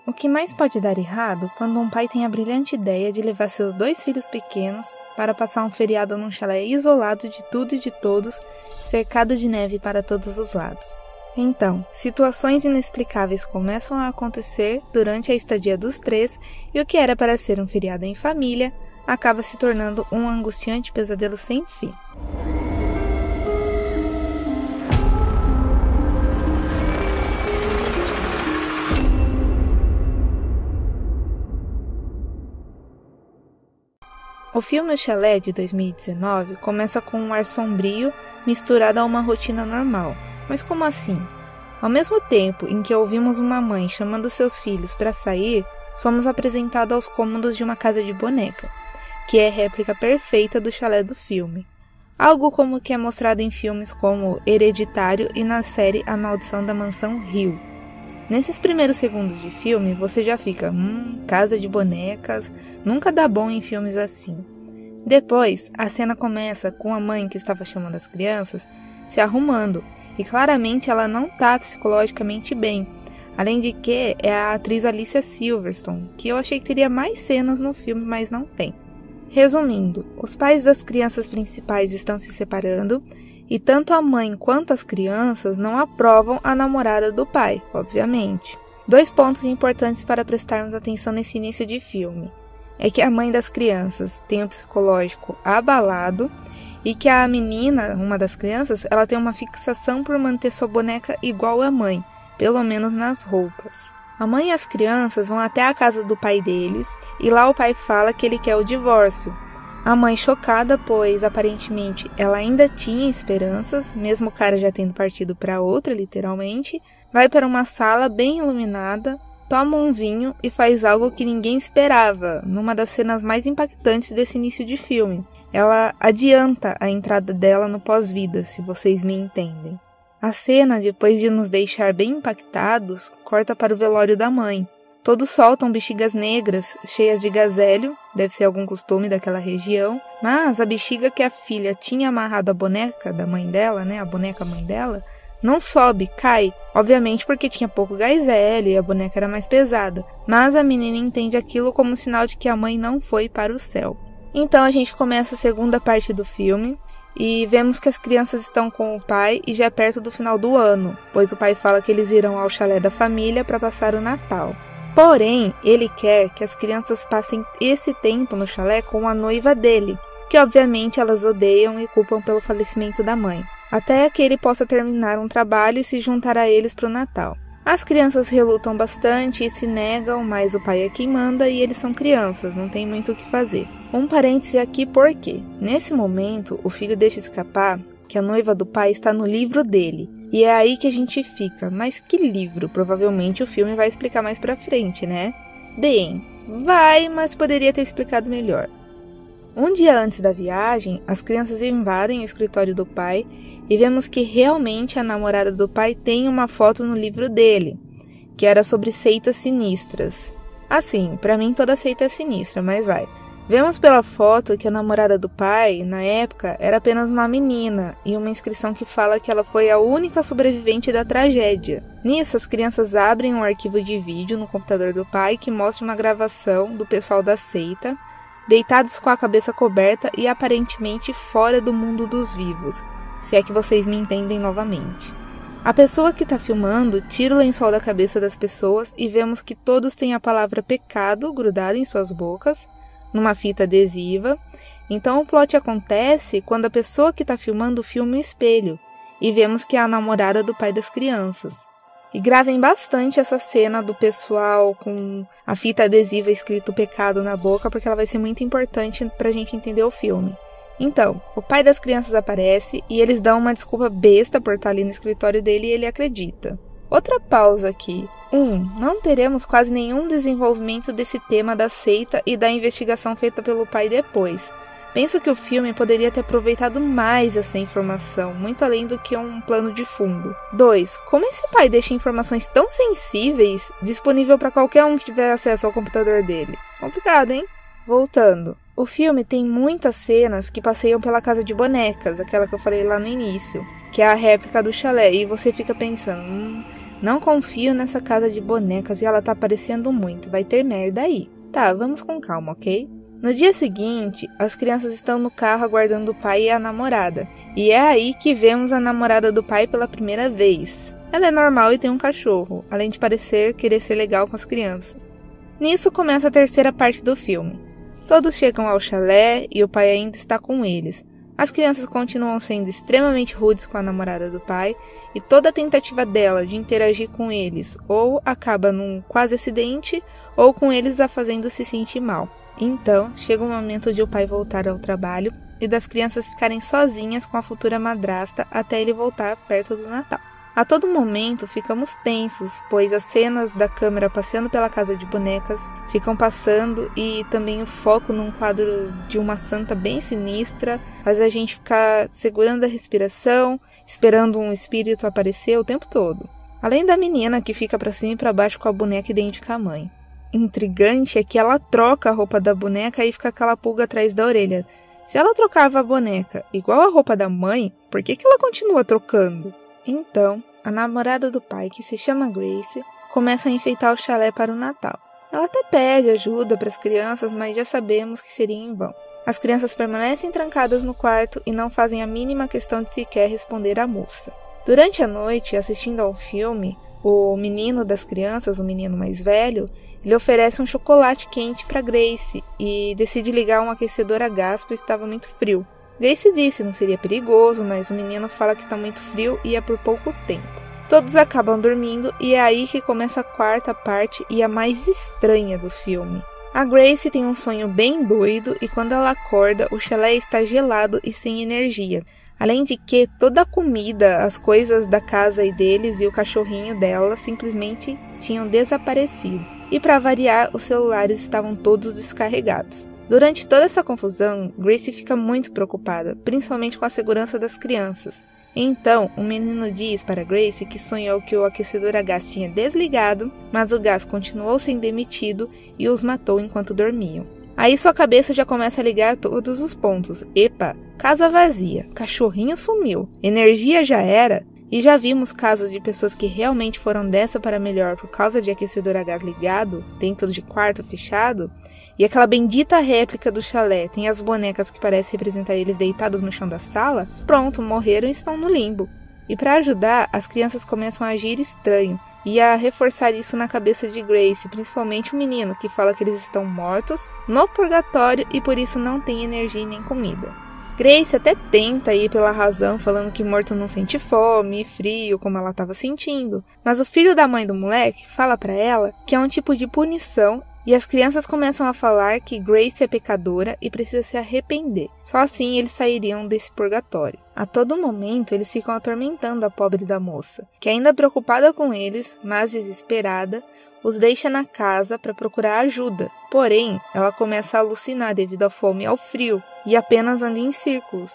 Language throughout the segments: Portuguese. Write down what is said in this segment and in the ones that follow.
O que mais pode dar errado quando um pai tem a brilhante ideia de levar seus 2 filhos pequenos para passar um feriado num chalé isolado de tudo e de todos, cercado de neve para todos os lados. Então, situações inexplicáveis começam a acontecer durante a estadia dos 3 e o que era para ser um feriado em família acaba se tornando um angustiante pesadelo sem fim. O filme O Chalé, de 2019, começa com um ar sombrio misturado a uma rotina normal. Mas como assim? Ao mesmo tempo em que ouvimos uma mãe chamando seus filhos para sair, somos apresentados aos cômodos de uma casa de boneca, que é a réplica perfeita do chalé do filme. Algo como o que é mostrado em filmes como Hereditário e na série A Maldição da Mansão Hill. Nesses primeiros segundos de filme, você já fica, casa de bonecas, nunca dá bom em filmes assim. Depois, a cena começa com a mãe que estava chamando as crianças se arrumando, e claramente ela não está psicologicamente bem. Além de que é a atriz Alicia Silverstone, que eu achei que teria mais cenas no filme, mas não tem. Resumindo, os pais das crianças principais estão se separando, e tanto a mãe quanto as crianças não aprovam a namorada do pai, obviamente. 2 pontos importantes para prestarmos atenção nesse início de filme. É que a mãe das crianças tem o psicológico abalado e que a menina, uma das crianças, ela tem uma fixação por manter sua boneca igual à mãe, pelo menos nas roupas. A mãe e as crianças vão até a casa do pai deles e lá o pai fala que ele quer o divórcio. A mãe chocada, pois aparentemente ela ainda tinha esperanças, mesmo o cara já tendo partido para outra, literalmente, vai para uma sala bem iluminada, toma um vinho e faz algo que ninguém esperava, numa das cenas mais impactantes desse início de filme. Ela adianta a entrada dela no pós-vida, se vocês me entendem. A cena, depois de nos deixar bem impactados, corta para o velório da mãe. Todos soltam bexigas negras, cheias de gazélio, deve ser algum costume daquela região, mas a bexiga que a filha tinha amarrado à boneca da mãe dela, a boneca mãe dela, não sobe, cai, obviamente porque tinha pouco gazélio e a boneca era mais pesada, mas a menina entende aquilo como um sinal de que a mãe não foi para o céu. Então a gente começa a segunda parte do filme, e vemos que as crianças estão com o pai e já é perto do final do ano, pois o pai fala que eles irão ao chalé da família para passar o Natal. Porém, ele quer que as crianças passem esse tempo no chalé com a noiva dele, que obviamente elas odeiam e culpam pelo falecimento da mãe, até que ele possa terminar um trabalho e se juntar a eles para o Natal. As crianças relutam bastante e se negam, mas o pai é quem manda e eles são crianças, não tem muito o que fazer. Um parêntese aqui porque, nesse momento, o filho deixa escapar que a noiva do pai está no livro dele. E é aí que a gente fica, mas que livro? Provavelmente o filme vai explicar mais pra frente, né? Bem, vai, mas poderia ter explicado melhor. Um dia antes da viagem, as crianças invadem o escritório do pai e vemos que realmente a namorada do pai tem uma foto no livro dele, que era sobre seitas sinistras. Assim, pra mim toda seita é sinistra, mas vai. Vemos pela foto que a namorada do pai, na época, era apenas uma menina e uma inscrição que fala que ela foi a única sobrevivente da tragédia. Nisso, as crianças abrem um arquivo de vídeo no computador do pai que mostra uma gravação do pessoal da seita, deitados com a cabeça coberta e aparentemente fora do mundo dos vivos, se é que vocês me entendem novamente. A pessoa que está filmando tira o lençol da cabeça das pessoas e vemos que todos têm a palavra pecado grudada em suas bocas, numa fita adesiva. Então o plot acontece quando a pessoa que está filmando filma o espelho e vemos que é a namorada do pai das crianças. E gravem bastante essa cena do pessoal com a fita adesiva escrito pecado na boca, porque ela vai ser muito importante para a gente entender o filme. Então, o pai das crianças aparece e eles dão uma desculpa besta por estar ali no escritório dele e ele acredita. Outra pausa aqui. Não teremos quase nenhum desenvolvimento desse tema da seita e da investigação feita pelo pai depois. Penso que o filme poderia ter aproveitado mais essa informação, muito além do que um plano de fundo. 2. Como esse pai deixa informações tão sensíveis disponível para qualquer um que tiver acesso ao computador dele? Complicado, hein? Voltando. O filme tem muitas cenas que passeiam pela casa de bonecas, aquela que eu falei lá no início, que é a réplica do chalé, e você fica pensando, Não confio nessa casa de bonecas e ela tá aparecendo muito, vai ter merda aí. Tá, vamos com calma, ok? No dia seguinte, as crianças estão no carro aguardando o pai e a namorada. E é aí que vemos a namorada do pai pela primeira vez. Ela é normal e tem um cachorro, além de parecer querer ser legal com as crianças. Nisso começa a terceira parte do filme. Todos chegam ao chalé e o pai ainda está com eles. As crianças continuam sendo extremamente rudes com a namorada do pai e toda a tentativa dela de interagir com eles ou acaba num quase acidente ou com eles a fazendo se sentir mal. Então, chega o momento de o pai voltar ao trabalho e das crianças ficarem sozinhas com a futura madrasta até ele voltar perto do Natal. A todo momento ficamos tensos, pois as cenas da câmera passeando pela casa de bonecas ficam passando e também o foco num quadro de uma santa bem sinistra faz a gente ficar segurando a respiração, esperando um espírito aparecer o tempo todo. Além da menina que fica pra cima e pra baixo com a boneca idêntica à mãe. Intrigante é que ela troca a roupa da boneca e fica aquela pulga atrás da orelha. Se ela trocava a boneca igual a roupa da mãe, por que ela continua trocando? Então, a namorada do pai, que se chama Grace, começa a enfeitar o chalé para o Natal. Ela até pede ajuda para as crianças, mas já sabemos que seria em vão. As crianças permanecem trancadas no quarto e não fazem a mínima questão de sequer responder à moça. Durante a noite, assistindo ao filme, o menino das crianças, o menino mais velho, ele oferece um chocolate quente para Grace e decide ligar um aquecedor a gás pois estava muito frio. Grace disse não seria perigoso, mas o menino fala que está muito frio e é por pouco tempo. Todos acabam dormindo e é aí que começa a quarta parte e a mais estranha do filme. A Grace tem um sonho bem doido e quando ela acorda, o chalé está gelado e sem energia. Além de que toda a comida, as coisas da casa e deles e o cachorrinho dela simplesmente tinham desaparecido. E para variar, os celulares estavam todos descarregados. Durante toda essa confusão, Grace fica muito preocupada, principalmente com a segurança das crianças. Então, o menino diz para Grace que sonhou que o aquecedor a gás tinha desligado, mas o gás continuou sendo emitido e os matou enquanto dormiam. Aí sua cabeça já começa a ligar todos os pontos. Epa, casa vazia, cachorrinho sumiu, energia já era. E já vimos casos de pessoas que realmente foram dessa para melhor por causa de aquecedor a gás ligado, dentro de quarto fechado. E aquela bendita réplica do chalé tem as bonecas que parecem representar eles deitados no chão da sala. Pronto, morreram e estão no limbo. E para ajudar, as crianças começam a agir estranho e a reforçar isso na cabeça de Grace, principalmente o menino, que fala que eles estão mortos no purgatório e por isso não tem energia nem comida. Grace até tenta ir pela razão, falando que morto não sente fome e frio, como ela estava sentindo. Mas o filho da mãe do moleque fala para ela que é um tipo de punição e as crianças começam a falar que Grace é pecadora e precisa se arrepender. Só assim eles sairiam desse purgatório. A todo momento eles ficam atormentando a pobre da moça, que ainda preocupada com eles, mas desesperada, os deixa na casa para procurar ajuda. Porém, ela começa a alucinar devido à fome e ao frio, e apenas anda em círculos,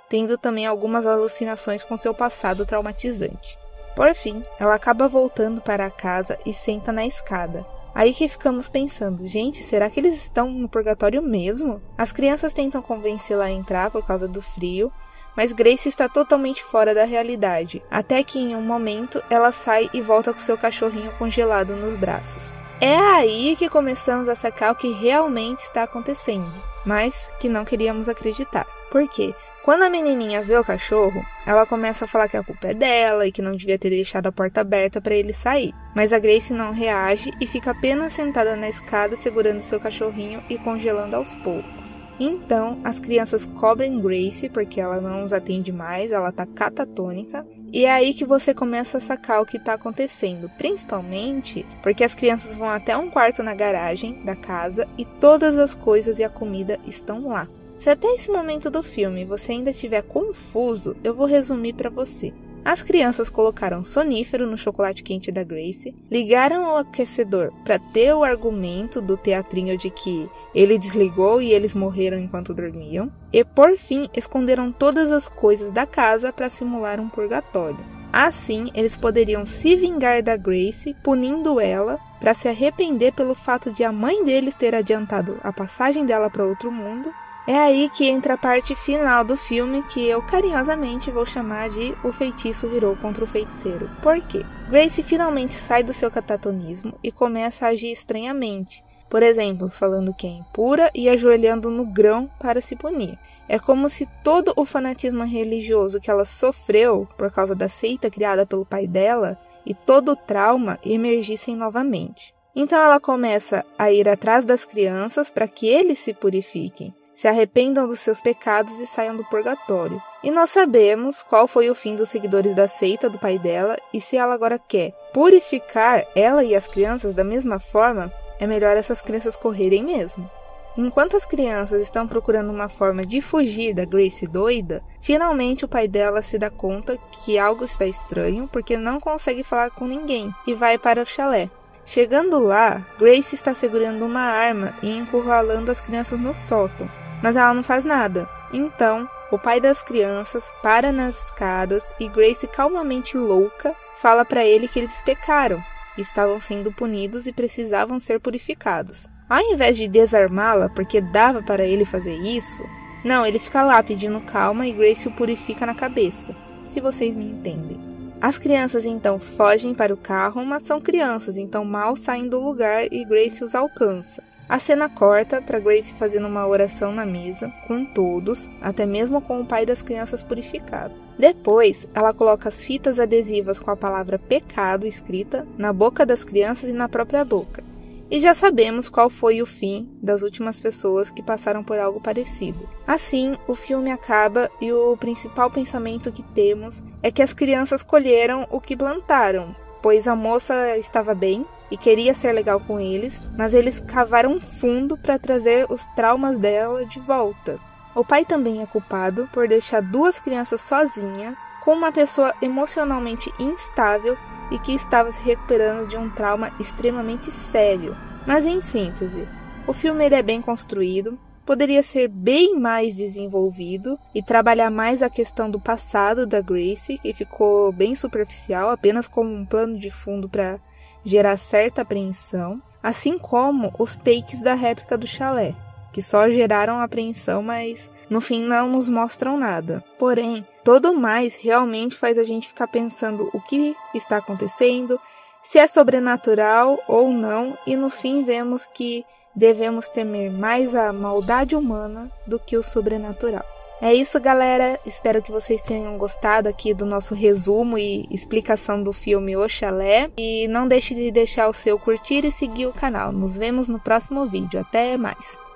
tendo também algumas alucinações com seu passado traumatizante. Por fim, ela acaba voltando para a casa e senta na escada. Aí que ficamos pensando, gente, será que eles estão no purgatório mesmo? As crianças tentam convencê-la a entrar por causa do frio, mas Grace está totalmente fora da realidade, até que em um momento ela sai e volta com seu cachorrinho congelado nos braços. É aí que começamos a sacar o que realmente está acontecendo, mas que não queríamos acreditar. Por quê? Quando a menininha vê o cachorro, ela começa a falar que a culpa é dela e que não devia ter deixado a porta aberta para ele sair. Mas a Grace não reage e fica apenas sentada na escada segurando seu cachorrinho e congelando aos poucos. Então, as crianças cobrem Grace porque ela não os atende mais, ela tá catatônica. E é aí que você começa a sacar o que tá acontecendo, principalmente porque as crianças vão até um quarto na garagem da casa e todas as coisas e a comida estão lá. Se até esse momento do filme você ainda estiver confuso, eu vou resumir para você. As crianças colocaram sonífero no chocolate quente da Grace, ligaram o aquecedor para ter o argumento do teatrinho de que ele desligou e eles morreram enquanto dormiam, e por fim esconderam todas as coisas da casa para simular um purgatório. Assim, eles poderiam se vingar da Grace, punindo ela para se arrepender pelo fato de a mãe deles ter adiantado a passagem dela para outro mundo, É aí que entra a parte final do filme, que eu carinhosamente vou chamar de O Feitiço Virou contra o Feiticeiro. Por quê? Grace finalmente sai do seu catatonismo e começa a agir estranhamente. Por exemplo, falando que é impura e ajoelhando no grão para se punir. É como se todo o fanatismo religioso que ela sofreu por causa da seita criada pelo pai dela e todo o trauma emergissem novamente. Então ela começa a ir atrás das crianças para que eles se purifiquem, se arrependam dos seus pecados e saiam do purgatório. E nós sabemos qual foi o fim dos seguidores da seita do pai dela, e se ela agora quer purificar ela e as crianças da mesma forma, é melhor essas crianças correrem mesmo. Enquanto as crianças estão procurando uma forma de fugir da Grace doida, finalmente o pai dela se dá conta que algo está estranho porque não consegue falar com ninguém e vai para o chalé. Chegando lá, Grace está segurando uma arma e encurralando as crianças no sótão, mas ela não faz nada. Então, o pai das crianças para nas escadas e Grace, calmamente louca, fala para ele que eles pecaram, estavam sendo punidos e precisavam ser purificados. Ao invés de desarmá-la, porque dava para ele fazer isso, não, ele fica lá pedindo calma e Grace o purifica na cabeça, se vocês me entendem. As crianças então fogem para o carro, mas são crianças, então mal saem do lugar e Grace os alcança. A cena corta para Grace fazendo uma oração na mesa, com todos, até mesmo com o pai das crianças purificado. Depois, ela coloca as fitas adesivas com a palavra pecado escrita na boca das crianças e na própria boca. E já sabemos qual foi o fim das últimas pessoas que passaram por algo parecido. Assim, o filme acaba e o principal pensamento que temos é que as crianças colheram o que plantaram, pois a moça estava bem e queria ser legal com eles, mas eles cavaram fundo para trazer os traumas dela de volta. O pai também é culpado por deixar duas crianças sozinhas com uma pessoa emocionalmente instável e que estava se recuperando de um trauma extremamente sério. Mas em síntese, o filme ele é bem construído, poderia ser bem mais desenvolvido e trabalhar mais a questão do passado da Grace, que ficou bem superficial, apenas como um plano de fundo para gerar certa apreensão, assim como os takes da réplica do chalé, que só geraram apreensão, mas no fim não nos mostram nada. Porém, todo mais realmente faz a gente ficar pensando o que está acontecendo, se é sobrenatural ou não, e no fim vemos que devemos temer mais a maldade humana do que o sobrenatural. É isso, galera. Espero que vocês tenham gostado aqui do nosso resumo e explicação do filme O Chalé. E não deixe de deixar o seu curtir e seguir o canal. Nos vemos no próximo vídeo. Até mais!